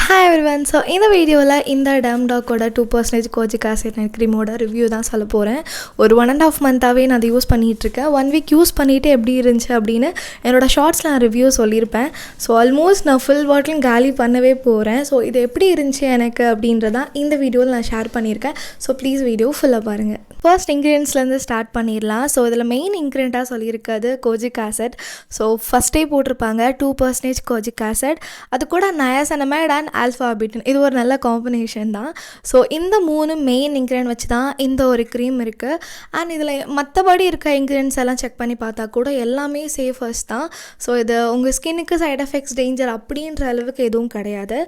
Hi everyone. So இந்த வீடியோவில் இந்த டேம் டாக்கோட 2% கோஜிக் ஆசிட் நைட் க்ரீமோட ரிவ்யூ தான் சொல்ல போகிறேன். ஒரு 1.5 மந்த்தாகவே நான் அதை யூஸ் பண்ணிகிட்ருக்கேன். 1 வீக் யூஸ் பண்ணிவிட்டு எப்படி இருந்துச்சு அப்படின்னு என்னோடய ஷார்ட்ஸில் நான் ரிவ்யூ சொல்லியிருப்பேன். ஸோ ஆல்மோஸ்ட் நான் ஃபுல் பாட்டிலும் காலி பண்ணவே போகிறேன். ஸோ இது எப்படி இருந்துச்சு எனக்கு அப்படின்றதான் இந்த வீடியோவில் நான் ஷேர் பண்ணியிருக்கேன். ஸோ ப்ளீஸ் வீடியோ ஃபுல்லாக பாருங்கள். ஃபர்ஸ்ட் இன்க்ரீடியன்ட்ஸ்லேருந்து ஸ்டார்ட் பண்ணிடலாம். ஸோ இதில் மெயின் இன்க்ரீடியண்ட்டாக சொல்லியிருக்காது கோஜிக் ஆசிட். ஸோ ஃபஸ்ட்டே போட்டிருப்பாங்க 2% கோஜிக் ஆசிட், அது கூட நயாசனமைட் அண்ட் ஆல்ஃபாபிட்டின். இது ஒரு நல்ல காம்பினேஷன் தான். ஸோ இந்த 3 மெயின் இன்க்ரீடியன்ட் வச்சு தான் இந்த ஒரு க்ரீம் இருக்குது. அண்ட் இதில் மற்றபடி இருக்க இன்க்ரீடியன்ட்ஸ் எல்லாம் செக் பண்ணி பார்த்தா கூட எல்லாமே சேஃபஸ்ட் தான். ஸோ இது உங்கள் ஸ்கின்னுக்கு சைட் எஃபெக்ட்ஸ் டேஞ்சர் அப்படின்ற அளவுக்கு எதுவும் கிடையாது.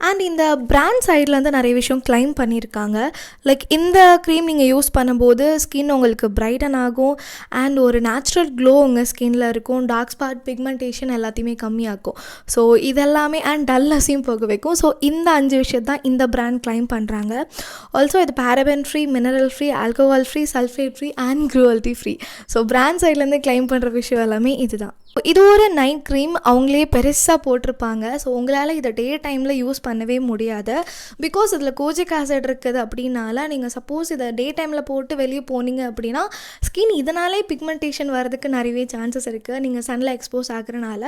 அண்ட் இந்த பிராண்ட் சைட்லேருந்து நிறைய விஷயம் கிளைம் பண்ணியிருக்காங்க. லைக் இந்த க்ரீம் நீங்கள் யூஸ் பண்ணும்போது ஸ்கின் உங்களுக்கு பிரைட்டன் ஆகும் அண்ட் ஒரு நேச்சுரல் க்ளோ உங்கள் ஸ்கின்னில் இருக்கும். டார்க் ஸ்பாட், பிக்மெண்டேஷன் எல்லாத்தையுமே கம்மியாக்கும். ஸோ இதெல்லாமே அண்ட் டல்னஸையும் போக வைக்கும். ஸோ இந்த 5 விஷயம் தான் இந்த பிராண்ட் கிளைம் பண்ணுறாங்க. ஆல்சோ இது paraben free, mineral free, alcohol free, sulphate free and cruelty free. So brand சைட்லேருந்து கிளைம் பண்ணுற விஷயம் எல்லாமே இதுதான். இது ஒரு நைட் க்ரீம் அவங்களே பெருசாக போட்டிருப்பாங்க. ஸோ உங்களால் இதை டே டைமில் யூஸ் பண்ணவே முடியாது. பிகாஸ் இதில் கோஜிக் ஆசிட் இருக்குது அப்படின்னால நீங்கள் சப்போஸ் இதை டே டைமில் போட்டு வெளியே போனீங்க அப்படின்னா ஸ்கின் இதனாலே பிக்மெண்டேஷன் வரதுக்கு நிறையவே சான்சஸ் இருக்குது, நீங்கள் சன்னில் எக்ஸ்போஸ் ஆகுறனால.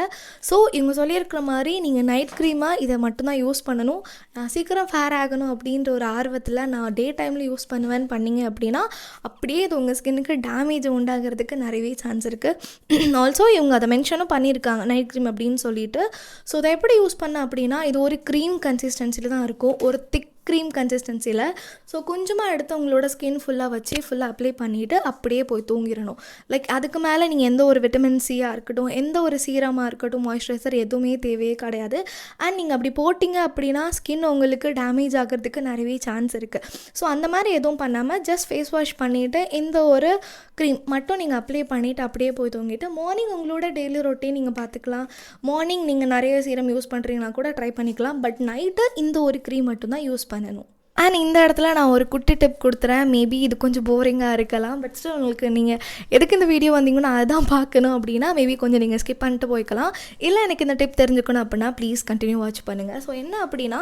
ஸோ இவங்க சொல்லியிருக்கிற மாதிரி நீங்கள் நைட் க்ரீமாக இதை மட்டும்தான் யூஸ் பண்ணணும். நான் சீக்கிரம் ஃபேர் ஆகணும் அப்படின்ற ஒரு ஆர்வத்தில் நான் டே டைமில் யூஸ் பண்ணுவேன்னு பண்ணிங்க அப்படின்னா அப்படியே இது உங்கள் ஸ்கின்னுக்கு டேமேஜ் உண்டாகிறதுக்கு நிறையவே சான்ஸ் இருக்குது. ஆல்சோ இவங்க அதை மென்ஷனும் பண்ணியிருக்காங்க நைட் க்ரீம் அப்படின்னு சொல்லிட்டு. ஸோ இதை எப்படி யூஸ் பண்ண அப்படின்னா இது ஒரு க்ரீம் கன்சிஸ்டன்சியில் தான் இருக்கும், ஒரு திக் க்ரீம் கன்சிஸ்டன்சியில். ஸோ கொஞ்சமாக எடுத்து உங்களோட ஸ்கின் ஃபுல்லாக வச்சு ஃபுல்லாக அப்ளை பண்ணிவிட்டு அப்படியே போய் தூங்கிடணும். லைக் அதுக்கு மேலே நீங்கள் எந்த ஒரு விட்டமின் சியாக இருக்கட்டும், எந்த ஒரு சீரமாக இருக்கட்டும், மாய்ஸ்சரைசர் எதுவுமே தேவையே கிடையாது. அண்ட் நீங்கள் அப்படி போட்டிங்க அப்படின்னா ஸ்கின் உங்களுக்கு டேமேஜ் ஆகிறதுக்கு நிறையவே சான்ஸ் இருக்குது. ஸோ அந்த மாதிரி எதுவும் பண்ணாமல் ஜஸ்ட் ஃபேஸ் வாஷ் பண்ணிவிட்டு இந்த ஒரு க்ரீம் மட்டும் நீங்கள் அப்ளை பண்ணிவிட்டு அப்படியே போய் தூங்கிட்டு மார்னிங் உங்களோட டெய்லி ரொட்டீன் நீங்கள் பார்த்துக்கலாம். மார்னிங் நீங்கள் நிறைய சீரம் யூஸ் பண்ணுறீங்கன்னா கூட ட்ரை பண்ணிக்கலாம். பட் நைட்டு இந்த ஒரு க்ரீம் மட்டும்தான் யூஸ் பண்ணணும். அண்ட் இந்த இடத்துல நான் ஒரு குட்டி டிப் கொடுத்துறேன். மேபி இது கொஞ்சம் போரிங்காக இருக்கலாம், பட் ஸ்டில் உங்களுக்கு நீங்கள் எதுக்கு இந்த வீடியோ வந்தீங்கன்னா அதுதான் பார்க்கணும் அப்படின்னா மேபி கொஞ்சம் நீங்கள் ஸ்கிப் பண்ணிட்டு போய்க்கலாம். இல்லை எனக்கு இந்த டிப் தெரிஞ்சுக்கணும் அப்படின்னா ப்ளீஸ் கண்டினியூ வாட்ச் பண்ணுங்கள். ஸோ என்ன அப்படின்னா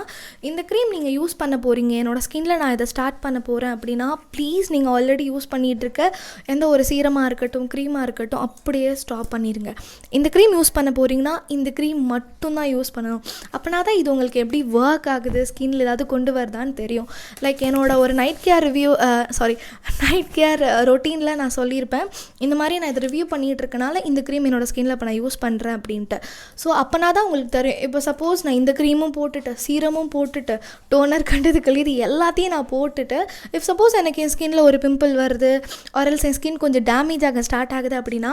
இந்த க்ரீம் நீங்கள் யூஸ் பண்ண போகிறீங்க, என்னோடய ஸ்கின்னில் நான் இதை ஸ்டார்ட் பண்ண போகிறேன் அப்படின்னா ப்ளீஸ் நீங்கள் ஆல்ரெடி யூஸ் பண்ணிகிட்டு இருக்க எந்த ஒரு சீரமாக இருக்கட்டும், க்ரீமாக இருக்கட்டும் அப்படியே ஸ்டாப் பண்ணிடுங்க. இந்த க்ரீம் யூஸ் பண்ண போகிறீங்கன்னா இந்த க்ரீம் மட்டும்தான் யூஸ் பண்ணணும். அப்படின்னா தான் இது உங்களுக்கு எப்படி ஒர்க் ஆகுது, ஸ்கின்னில் ஏதாவது கொண்டு வருதான்னு தெரியும். லைக் என்னோட ஒரு நைட் கேர் ரொட்டீனில் நான் சொல்லியிருப்பேன் இந்த மாதிரி நான் இதை ரிவ்யூ பண்ணிகிட்டு இருக்கனால இந்த க்ரீம் என்னோடய ஸ்கின்னில் இப்போ நான் யூஸ் பண்ணுறேன் அப்படின்ட்டு. ஸோ அப்போனா தான் உங்களுக்கு தெரியும். இப்போ சப்போஸ் நான் இந்த க்ரீமும் போட்டுட்டு, சீரமும் போட்டுட்டு, டோனர் கண்டதுக்கு இது எல்லாத்தையும் நான் போட்டுட்டு இஃப் சப்போஸ் எனக்கு என் ஸ்கின்னில் ஒரு பிம்பிள் வருது ஆர்எல்ஸ் என் ஸ்கின் கொஞ்சம் டேமேஜ் ஆக ஸ்டார்ட் ஆகுது அப்படின்னா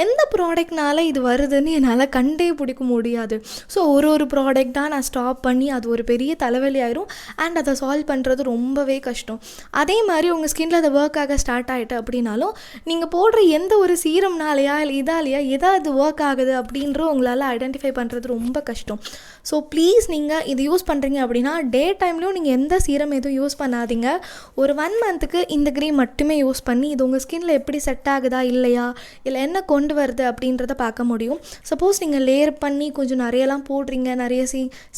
எந்த ப்ராடக்ட்னால இது வருதுன்னு என்னால் கண்டே பிடிக்க முடியாது. ஸோ ஒரு ப்ராடக்டாக நான் ஸ்டாப் பண்ணி அது ஒரு பெரிய தலைவலி ஆயிரும் அண்ட் அதை சால்வ் பண்ணுறது ரொம்பவே கஷ்டம். அதே மாதிரி உங்கள் ஸ்கின்னில் அதை ஒர்க் ஆக ஸ்டார்ட் ஆகிட்டு அப்படின்னாலும் நீங்கள் போடுற எந்த ஒரு சீரம்னாலையா இல்லை இதாலையா எதாவது ஒர்க் ஆகுது அப்படின்ற உங்களால் ஐடென்டிஃபை பண்ணுறது ரொம்ப கஷ்டம். ஸோ ப்ளீஸ் நீங்கள் இது யூஸ் பண்ணுறீங்க அப்படின்னா டே டைம்லேயும் நீங்கள் எந்த சீரம் எதுவும் யூஸ் பண்ணாதீங்க. ஒரு 1 மந்த்துக்கு இந்த க்ரீம் மட்டுமே யூஸ் பண்ணி இது உங்கள் ஸ்கின்னில் எப்படி செட் ஆகுதா இல்லையா, இல்லை என்ன கொண்டு வருது அப்படின்றத பார்க்க முடியும். சப்போஸ் நீங்கள் லேயர் பண்ணி கொஞ்சம் நிறையலாம் போடுறீங்க, நிறைய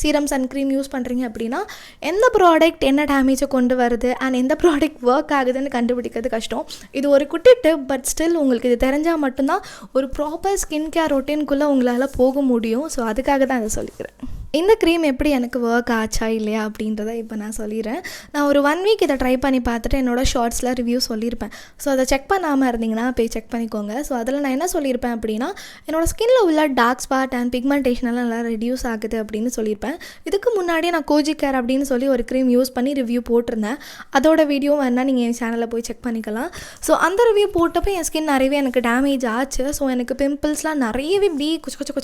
சீரம் சன்க்ரீம் யூஸ் பண்ணுறீங்க அப்படின்னா எந்த ப்ராடக்ட் என்ன டேமேஜை கொண்டு வருது அண்ட் எந்த ப்ராடக்ட் ஒர்க் ஆகுதுன்னு கண்டுபிடிக்கிறது கஷ்டம். இது ஒரு குட்டி டிப், பட் ஸ்டில் உங்களுக்கு இது தெரிஞ்சால் மட்டும்தான் ஒரு ப்ராப்பர் ஸ்கின் கேர் ரொட்டீனுக்குள்ளே உங்களால் போக முடியும். ஸோ அதுக்காக தான் அதை சொல்லிக்கிறேன். இந்த க்ரீம் எப்படி எனக்கு ஒர்க் ஆச்சா இல்லையா அப்படின்றத இப்போ நான் சொல்லிடுறேன். நான் ஒரு 1 வீக் இதை ட்ரை பண்ணி பார்த்துட்டு என்னோடய ஷார்ட்ஸில் ரிவ்யூ சொல்லியிருப்பேன். ஸோ அதை செக் பண்ணாமல் இருந்தீங்கன்னா போய் செக் பண்ணிக்கோங்க. ஸோ அதில் நான் என்ன சொல்லியிருப்பேன் அப்படின்னா என்னோடய ஸ்கின்னில் உள்ள டார்க் ஸ்பாட் அண்ட் பிக்மெண்டேஷன் எல்லாம் நல்லா ரெடியூஸ் ஆகுது அப்படின்னு சொல்லியிருப்பேன். இதுக்கு முன்னாடியே நான் கோஜிக் கேர் அப்படின்னு சொல்லி ஒரு க்ரீம் யூஸ் பண்ணி ரிவ்யூ போட்டிருந்தேன். அதோட வீடியோ வேணால் நீங்கள் என் சேனலில் போய் செக் பண்ணிக்கலாம். ஸோ அந்த ரிவ்யூ போட்டப்போ என் ஸ்கின் நிறையவே எனக்கு டேமேஜ் ஆச்சு. ஸோ எனக்கு பிம்பிள்ஸ்லாம் நிறையவே இப்படி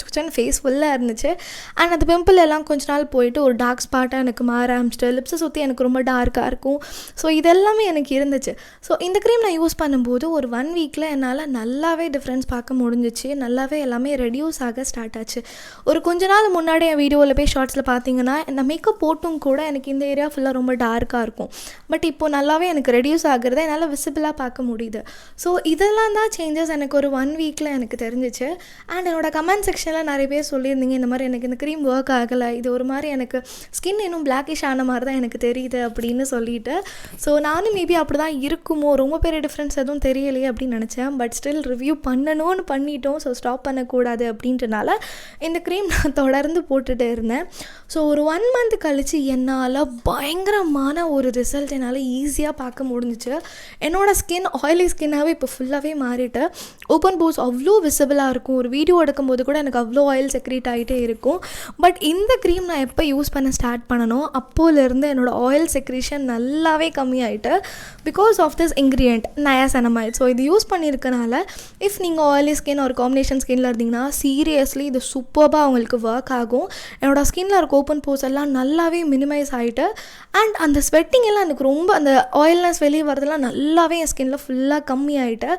குச்சன்னு ஃபேஸ் ஃபுல்லாக இருந்துச்சு. அண்ட் அந்த பிம்பிள் எல்லாம் கொஞ்ச நாள் போயிட்டு ஒரு டார்க் ஸ்பாட்டாக எனக்கு மாற ஆரம்பிச்சிட்டு லிப்ஸை சுற்றி எனக்கு ரொம்ப டார்க்காக இருக்கும். ஸோ இதெல்லாமே எனக்கு இருந்துச்சு. ஸோ இந்த க்ரீம் நான் யூஸ் பண்ணும்போது ஒரு 1 வீக்கில் என்னால் நல்லாவே டிஃப்ரென்ஸ் பார்க்க முடிஞ்சிச்சு. நல்லாவே எல்லாமே ரெடியூஸ் ஆக ஸ்டார்ட் ஆச்சு. ஒரு கொஞ்ச நாள் முன்னாடி என் வீடியோவில் போய் ஷார்ட்ஸில் பார்த்தீங்கன்னா இந்த மேக்கப் போட்டும் கூட எனக்கு இந்த ஏரியா ஃபுல்லாக ரொம்ப டார்க்காக இருக்கும். பட் இப்போது நல்லாவே எனக்கு ரெடியூஸ் ஆகுறத என்னால் விசிபிளாக பார்க்க முடியுது. ஸோ இதெல்லாம் தான் சேஞ்சஸ் எனக்கு ஒரு 1 வீக்கில் எனக்கு தெரிஞ்சிச்சு. அண்ட் என்னோடய கமெண்ட் செக்ஷனில் நிறைய பேர் சொல்லியிருந்தீங்க இந்த மாதிரி எனக்கு இந்த க்ரீம் ஒர்க் ஆகலை ஆகலை, இது ஒரு மாதிரி எனக்கு ஸ்கின் இன்னும் பிளாக்கிஷ் ஆன மாதிரி தான் எனக்கு தெரியுது அப்படின்னு சொல்லிட்டு. ஸோ நானும் மேபி அப்படி தான் இருக்குமோ, ரொம்ப பெரிய டிஃப்ரென்ஸ் எதுவும் தெரியலையே அப்படின்னு நினச்சேன். பட் ஸ்டில் ரிவ்யூ பண்ணணும்னு பண்ணிட்டோம். ஸோ ஸ்டாப் பண்ணக்கூடாது அப்படின்றனால இந்த க்ரீம் நான் தொடர்ந்து போட்டுகிட்டே இருந்தேன். ஸோ ஒரு 1 மந்த் கழித்து என்னால் பயங்கரமான ஒரு ரிசல்ட் என்னால் ஈஸியாக பார்க்க முடிஞ்சிச்சு. என்னோடய ஸ்கின் ஆயிலி ஸ்கின்னாகவே இப்போ ஃபுல்லாகவே மாறிட்டு, ஓப்பன் போர்ஸ் அவ்வளோ விசிபிளாக இருக்கும். ஒரு வீடியோ எடுக்கும்போது கூட எனக்கு அவ்வளோ ஆயில் செக்ரேட் ஆகிட்டே இருக்கும். பட் இந்த க்ரீம் நான் எப்போ யூஸ் பண்ண ஸ்டார்ட் பண்ணணும், அப்போலேருந்து என்னோடய ஆயில் செக்ரேஷன் நல்லாவே கம்மியாயிட்டு, because of this ingredient niacinamide. So இது யூஸ் பண்ணியிருக்கனால இஃப் நீங்கள் ஆயிலி ஸ்கின் ஒரு காம்பினேஷன் ஸ்கின்னில் இருந்தீங்கன்னா சீரியஸ்லி இது சூப்பராக உங்களுக்கு ஒர்க் ஆகும். என்னோடய ஸ்கின்னில் இருக்க ஓப்பன் போர்ஸ் எல்லாம் நல்லாவே மினிமைஸ் ஆகிட்டு, அண்ட் அந்த ஸ்வெட்டிங் எல்லாம் எனக்கு ரொம்ப அந்த ஆயில்னஸ் வெளியே வரதெல்லாம் நல்லாவே என் ஸ்கின்னில் ஃபுல்லாக கம்மி ஆகிட்டு,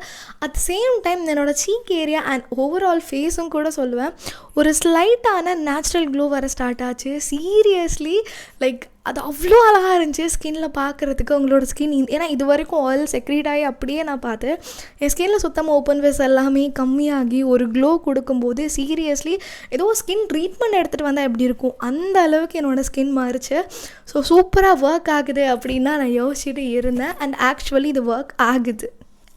அட் சேம் டைம் என்னோடய சீக் ஏரியா அண்ட் ஓவரால் ஃபேஸும் கூட சொல்லுவேன் ஒரு ஸ்லைட்டான நேச்சுரல் க்ளோ வர ஸ்டார்ட் ஆச்சு. சீரியஸ்லி லைக் அது அவ்வளோ அழகாக இருந்துச்சு ஸ்கின்னில் பார்க்குறதுக்கு. உங்களோட ஸ்கின் ஏன்னா இது வரைக்கும் ஆயில் செக்ரேட் ஆகி அப்படியே நான் பார்த்தேன். என் ஸ்கின்னில் சுத்தமாக ஓப்பன் ஃபேஸ் எல்லாமே கம்மியாகி ஒரு க்ளோ கொடுக்கும்போது சீரியஸ்லி ஏதோ ஸ்கின் ட்ரீட்மெண்ட் எடுத்துகிட்டு வந்தால் எப்படி இருக்கும் அந்த அளவுக்கு என்னோடய ஸ்கின் மாறிச்சு. ஸோ சூப்பராக ஒர்க் ஆகுது அப்படின்னு தான் நான் யோசிச்சுட்டு இருந்தேன். அண்ட் ஆக்சுவலி இது ஒர்க் ஆகுது.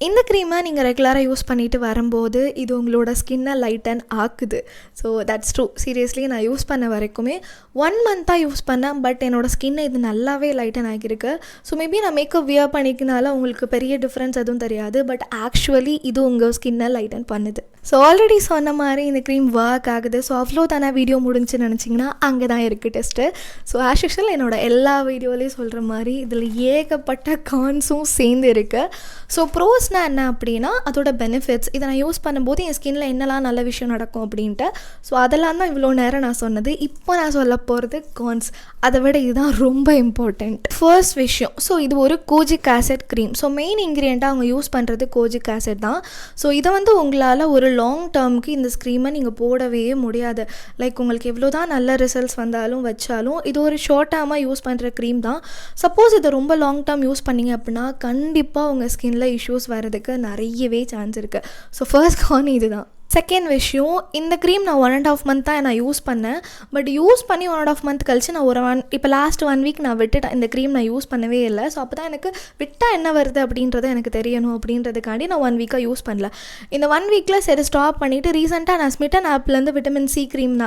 இந்த க்ரீமை நீங்கள் ரெகுலராக யூஸ் பண்ணிவிட்டு வரும்போது இது உங்களோட ஸ்கின்னை லைட்டன் ஆக்குது. So that's true. சீரியஸ்லி நான் யூஸ் பண்ண வரைக்குமே 1 மந்த்தாக யூஸ் பண்ணேன். பட் என்னோடய ஸ்கின்னை இது நல்லாவே லைட்டன் ஆகியிருக்கு. ஸோ மேபி நான் மேக்கப் வியர் பண்ணிக்கனால உங்களுக்கு பெரிய டிஃப்ரென்ஸ் எதுவும் தெரியாது. பட் ஆக்சுவலி இது உங்கள் ஸ்கின்னை லைட்டன் பண்ணுது. ஸோ ஆல்ரெடி சொன்ன மாதிரி இந்த க்ரீம் ஒர்க் ஆகுது. ஸோ அவ்வளோ தானே வீடியோ முடிஞ்சுன்னு நினச்சிங்கன்னா அங்கே தான் இருக்குது டெஸ்ட்டு. ஸோ ஆஸ் யூஷுவல் என்னோடய எல்லா வீடியோலையும் சொல்கிற மாதிரி இதில் ஏகப்பட்ட கான்ஸும் சேர்ந்து இருக்குது. ஸோ ப்ரோஸ்னால் என்ன அப்படின்னா அதோட பெனிஃபிட்ஸ், இதை நான் யூஸ் பண்ணும்போது என் ஸ்கின்னில் என்னெல்லாம் நல்ல விஷயம் நடக்கும் அப்படின்ட்டு. ஸோ அதெல்லாம் தான் இவ்வளோ நேரம் நான் சொன்னது. இப்போ நான் சொல்ல போகிறது கான்ஸ். அதை விட இதுதான் ரொம்ப இம்பார்ட்டண்ட். ஃபர்ஸ்ட் விஷயம், ஸோ இது ஒரு kojic acid cream. So main இன்க்ரீடியண்ட்டாக அவங்க யூஸ் பண்ணுறது கோஜிக் ஆசிட் தான். ஸோ இதை வந்து உங்களால் ஒரு லாங் டேர்முக்கு இந்த ஸ்க்ரீமை நீங்கள் போடவே முடியாது. லைக் உங்களுக்கு எவ்வளோ தான் நல்ல ரிசல்ட்ஸ் வந்தாலும் வச்சாலும் இது ஒரு ஷார்ட் டேர்மாக யூஸ் பண்ணுற க்ரீம் தான். சப்போஸ் இதை ரொம்ப லாங் டேர்ம் யூஸ் பண்ணிங்க அப்படின்னா கண்டிப்பாக உங்கள் ஸ்கின்னில் இஷ்யூஸ் வரதுக்கு நிறையவே சான்ஸ் இருக்குது. ஸோ ஃபர்ஸ்ட் கான் இது தான். செகண்ட் விஷயம், இந்த க்ரீம் நான் 1.5 மந்த் தான் நான் யூஸ் பண்ணேன். பட் யூஸ் பண்ணி 1.5 மந்த் கழிச்சு நான் இப்போ லாஸ்ட் 1 வீக் நான் விட்டுட்டேன். இந்த க்ரீம் நான் யூஸ் பண்ணவே இல்லை. ஸோ அப்போ தான் எனக்கு விட்டால் என்ன வருது அப்படின்றத எனக்கு தெரியணும் அப்படின்றதுக்காண்டி நான் 1 வீக்காக யூஸ் பண்ணல. இந்த 1 வீக்கில் சரி ஸ்டாப் பண்ணிவிட்டு ரீசெண்டாக நான் ஸ்மிட்டன் ஆப்லேருந்து விட்டமின் சி க்ரீம்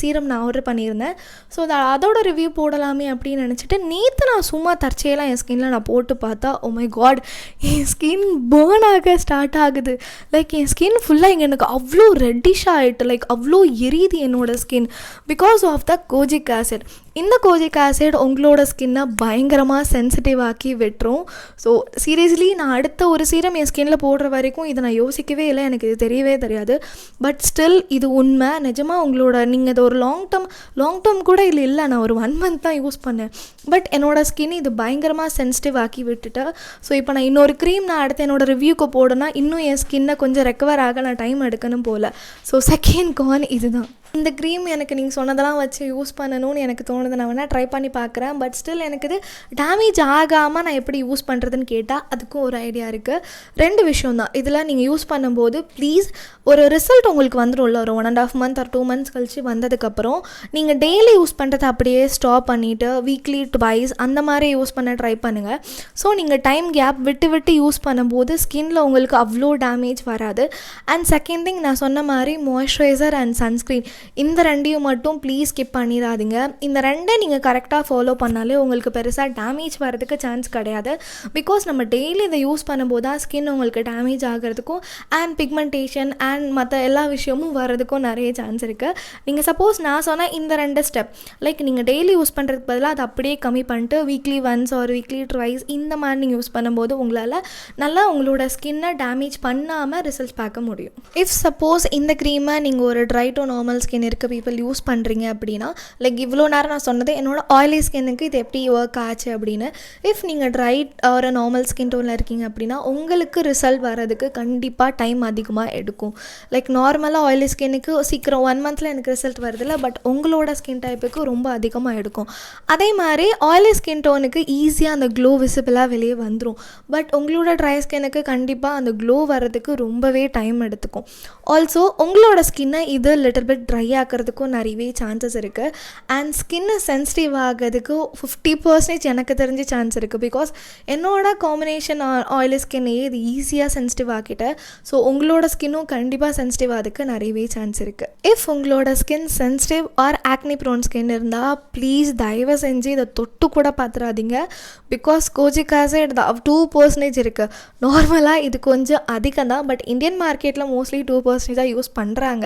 சீரம் நான் ஆர்டர் பண்ணியிருந்தேன். ஸோ அதோட ரிவ்யூ போடலாமே அப்படின்னு நினச்சிட்டு நேற்று நான் சும்மா தற்செயலாக என் ஸ்கின்னில் நான் போட்டு பார்த்தா ஓ மை காட் என் ஸ்கின் பேர்ன் ஆக ஸ்டார்ட் ஆகுது. லைக் என் ஸ்கின் ஃபுல்லாக இங்கே எனக்கு அவ்வளோ ரெட்டிஷாக ஆகிட்டு, லைக் அவ்வளோ எரியுது என்னோடய skin because of the kojic acid. இந்த கோஜிக் ஆசிட் உங்களோட ஸ்கின்னை பயங்கரமாக சென்சிட்டிவ் ஆக்கி விட்டுரும். ஸோ சீரியஸ்லி நான் அடுத்த ஒரு சீரம் என் ஸ்கின்னில் போடுற வரைக்கும் இதை நான் யோசிக்கவே இல்லை, எனக்கு இது தெரியவே தெரியாது. பட் ஸ்டில் இது உண்மை. நிஜமாக உங்களோட நீங்கள் இதை ஒரு லாங் டேர்ம் கூட இல்லை, நான் ஒரு 1 மந்த் தான் யூஸ் பண்ணேன். பட் என்னோடய ஸ்கின் இது பயங்கரமாக சென்சிட்டிவ் ஆக்கி விட்டுட்டேன். ஸோ இப்போ நான் இன்னொரு க்ரீம் நான் அடுத்து என்னோடய ரிவ்யூக்கு போடனா இன்னும் என் ஸ்கின்னை கொஞ்சம் ரெக்கவர் ஆக நான் டைம் எடுக்கணும் போல். ஸோ செகண்ட் கான் இதுதான். இந்த க்ரீம் எனக்கு நீங்கள் சொன்னதெல்லாம் வச்சு யூஸ் பண்ணணும்னு எனக்கு தோணுது. நான் வேணால் ட்ரை பண்ணி பார்க்குறேன். பட் ஸ்டில் எனக்கு இது டேமேஜ் ஆகாமல் நான் எப்படி யூஸ் பண்ணுறதுன்னு கேட்டால் அதுக்கும் ஒரு ஐடியா இருக்குது. 2 விஷயம் தான் இதில். நீங்கள் யூஸ் பண்ணும்போது ப்ளீஸ் ஒரு ரிசல்ட் உங்களுக்கு வந்துடும்ல ஒரு 1.5 மந்த் ஒரு 2 மந்த்ஸ் கழிச்சு வந்ததுக்கப்புறம் நீங்கள் டெய்லி யூஸ் பண்ணுறதை அப்படியே ஸ்டாப் பண்ணிவிட்டு வீக்லி ட்வைஸ் அந்த மாதிரி யூஸ் பண்ண ட்ரை பண்ணுங்கள். ஸோ நீங்கள் டைம் கேப் விட்டு யூஸ் பண்ணும்போது ஸ்கின்னில் உங்களுக்கு அவ்வளோ டேமேஜ் வராது. அண்ட் செகண்ட் திங் நான் சொன்ன மாதிரி மாய்ஸ்சரைசர் அண்ட் சன்ஸ்க்ரீன் இந்த 2ஐயும் மட்டும் ப்ளீஸ் ஸ்கிப் பண்ணிடாதீங்க. இந்த 2 நீங்கள் கரெக்டாக ஃபாலோ பண்ணாலே உங்களுக்கு பெருசாக டேமேஜ் வரதுக்கு சான்ஸ் கிடையாது. பிகாஸ் நம்ம டெய்லி இதை யூஸ் பண்ணும்போது தான் ஸ்கின் உங்களுக்கு டேமேஜ் ஆகிறதுக்கும் அண்ட் பிக்மெண்டேஷன் அண்ட் மற்ற எல்லா விஷயமும் வர்றதுக்கும் நிறைய சான்ஸ் இருக்குது. நீங்கள் சப்போஸ் நான் சொன்னால் இந்த 2 ஸ்டெப் லைக் நீங்கள் டெய்லி யூஸ் பண்ணுறதுக்கு பதிலாக அதை அப்படியே கம்மி பண்ணிட்டு வீக்லி ஒன்ஸ் ஒரு வீக்லி ட்வைஸ் இந்த மாதிரி நீங்கள் யூஸ் பண்ணும்போது உங்களால் நல்லா உங்களோட ஸ்கின்னை டேமேஜ் பண்ணாமல் ரிசல்ட்ஸ் பார்க்க முடியும். இஃப் சப்போஸ் இந்த க்ரீமை நீங்கள் ஒரு ட்ரை டு நார்மல் ஸ்கின் இருக்க பீப்புள் யூஸ் பண்ணுறீங்க அப்படின்னா லைக் இவ்வளோ நேரம் நான் சொன்னது என்னோட ஆயிலி ஸ்கின்னுக்கு இது எப்படி ஒர்க் ஆச்சு அப்படின்னு. இஃப் நீங்கள் ட்ரை ஒரு நார்மல் ஸ்கின் டோனில் இருக்கீங்க அப்படின்னா உங்களுக்கு ரிசல்ட் வரதுக்கு கண்டிப்பாக டைம் அதிகமாக எடுக்கும். லைக் நார்மலாக ஆயிலி ஸ்கின்னுக்கு சீக்கிரம் 1 மந்தில் எனக்கு ரிசல்ட் வருதில்ல, பட் உங்களோட ஸ்கின் டைப்புக்கு ரொம்ப அதிகமாக எடுக்கும். அதே மாதிரி ஆயிலி ஸ்கின் டோனுக்கு ஈஸியாக அந்த க்ளோ விசிபிளாக வெளியே வந்துடும். பட் உங்களோட ட்ரை ஸ்கின்னுக்கு கண்டிப்பாக அந்த க்ளோ வரதுக்கு ரொம்பவே டைம் எடுத்துக்கும். ஆல்சோ உங்களோட ஸ்கின்னை இது லிட்டில் பிட் ட்ரை ட்ரை ஆக்கிறதுக்கும் நிறையவே சான்சஸ் இருக்குது. அண்ட் ஸ்கின்னு சென்சிட்டிவ் ஆகிறதுக்கு 50% எனக்கு தெரிஞ்ச சான்ஸ் இருக்குது. பிகாஸ் என்னோட காம்பினேஷன் ஆயிலி ஸ்கின்னையே இது ஈஸியாக சென்சிட்டிவ் ஆக்கிட்டேன். ஸோ உங்களோட ஸ்கின்னும் கண்டிப்பாக சென்சிட்டிவ் ஆகிறதுக்கு நிறையவே சான்ஸ் இருக்குது. இஃப் உங்களோட skin sensitive or acne prone skin இருந்தால் ப்ளீஸ் தயவு செஞ்சு இதை தொட்டு கூட பார்த்துடாதீங்க. பிகாஸ் கோஜிக் ஆசிட் 2% இருக்குது. நார்மலாக இது கொஞ்சம் அதிகம் தான், பட் இந்தியன் மார்க்கெட்டில் மோஸ்ட்லி 2% தான் யூஸ் பண்ணுறாங்க.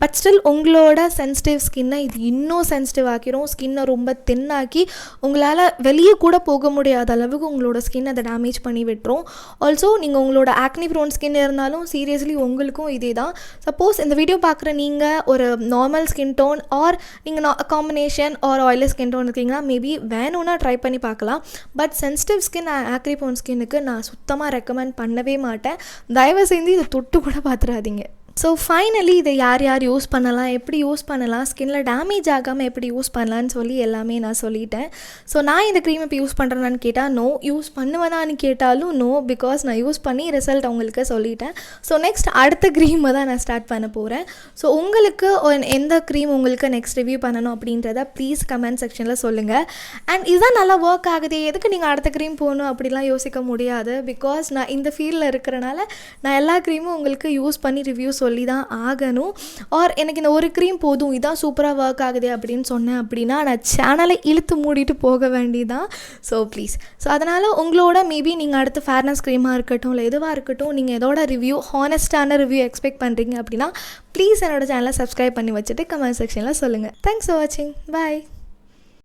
பட் ஸ்டில் உங்களோட சென்சிட்டிவ் ஸ்கின்னை இது இன்னும் சென்சிட்டிவ் ஆக்கிரும். ஸ்கின்னை ரொம்ப தின்னாக்கி உங்களால் வெளியே கூட போக முடியாத அளவுக்கு உங்களோட ஸ்கின் அதை டேமேஜ் பண்ணி விட்டுரும். ஆல்சோ நீங்கள் உங்களோட ஆக்னி ப்ரோன் ஸ்கின் இருந்தாலும் சீரியஸ்லி உங்களுக்கும் இதே தான். சப்போஸ் இந்த வீடியோ பார்க்குற நீங்கள் ஒரு நார்மல் ஸ்கின் டோன் ஆர் நீங்கள் combination or oily skin tone இருக்கீங்கன்னா மேபி வேணும்னா ட்ரை பண்ணி பார்க்கலாம். But sensitive skin acne prone ஸ்கின்னுக்கு நான் சுத்தமாக ரெக்கமெண்ட் பண்ணவே மாட்டேன். தயவு செஞ்சு இதை தொட்டு கூட பார்த்துடாதீங்க. ஸோ ஃபைனலி இதை யார் யார் யூஸ் பண்ணலாம், எப்படி யூஸ் பண்ணலாம், ஸ்கின்னில் டேமேஜ் ஆகாமல் எப்படி யூஸ் பண்ணலான்னு சொல்லி எல்லாமே நான் சொல்லிட்டேன். ஸோ நான் இந்த க்ரீம் இப்போ யூஸ் பண்ணுறேன்னு கேட்டால் நோ, யூஸ் பண்ணுவேனான்னு கேட்டாலும் நோ, பிகாஸ் நான் யூஸ் பண்ணி ரிசல்ட் அவங்களுக்கு சொல்லிட்டேன். ஸோ நெக்ஸ்ட் அடுத்த க்ரீமை தான் நான் ஸ்டார்ட் பண்ண போகிறேன். ஸோ உங்களுக்கு எந்த க்ரீம் உங்களுக்கு நெக்ஸ்ட் ரிவ்யூ பண்ணணும் அப்படின்றத ப்ளீஸ் கமெண்ட் செக்ஷனில் சொல்லுங்கள். அண்ட் இதுதான் நல்லா ஒர்க் ஆகுது, எதுக்கு நீங்கள் அடுத்த க்ரீம் போகணும் அப்படிலாம் யோசிக்க முடியாது. பிகாஸ் நான் இந்த ஃபீல்டில் இருக்கிறனால நான் எல்லா க்ரீமும் உங்களுக்கு யூஸ் பண்ணி ரிவ்யூ சொல்லி தான் ஆகணும். ஆர் எனக்கு இந்த ஒரு க்ரீம் போதும், இதான் சூப்பராக ஒர்க் ஆகுது அப்படின்னு சொன்னேன் அப்படின்னா நான் சேனலை இழுத்து மூடிட்டு போக வேண்டியதான். ஸோ ப்ளீஸ், ஸோ அதனால் உங்களோட மேபி நீங்கள் அடுத்து ஃபேர்னஸ் க்ரீமாக இருக்கட்டும் இல்லை எதுவாக இருக்கட்டும், நீங்கள் எதோட ரிவ்யூ ஹானஸ்டான ரிவ்யூ எக்ஸ்பெக்ட் பண்ணுறீங்க அப்படின்னா ப்ளீஸ் என்னோட சேனலை சப்ஸ்கிரைப் பண்ணி வச்சுட்டு கமெண்ட் செக்ஷனில் சொல்லுங்கள். தேங்க்ஸ் ஃபார் வாட்சிங். பாய்.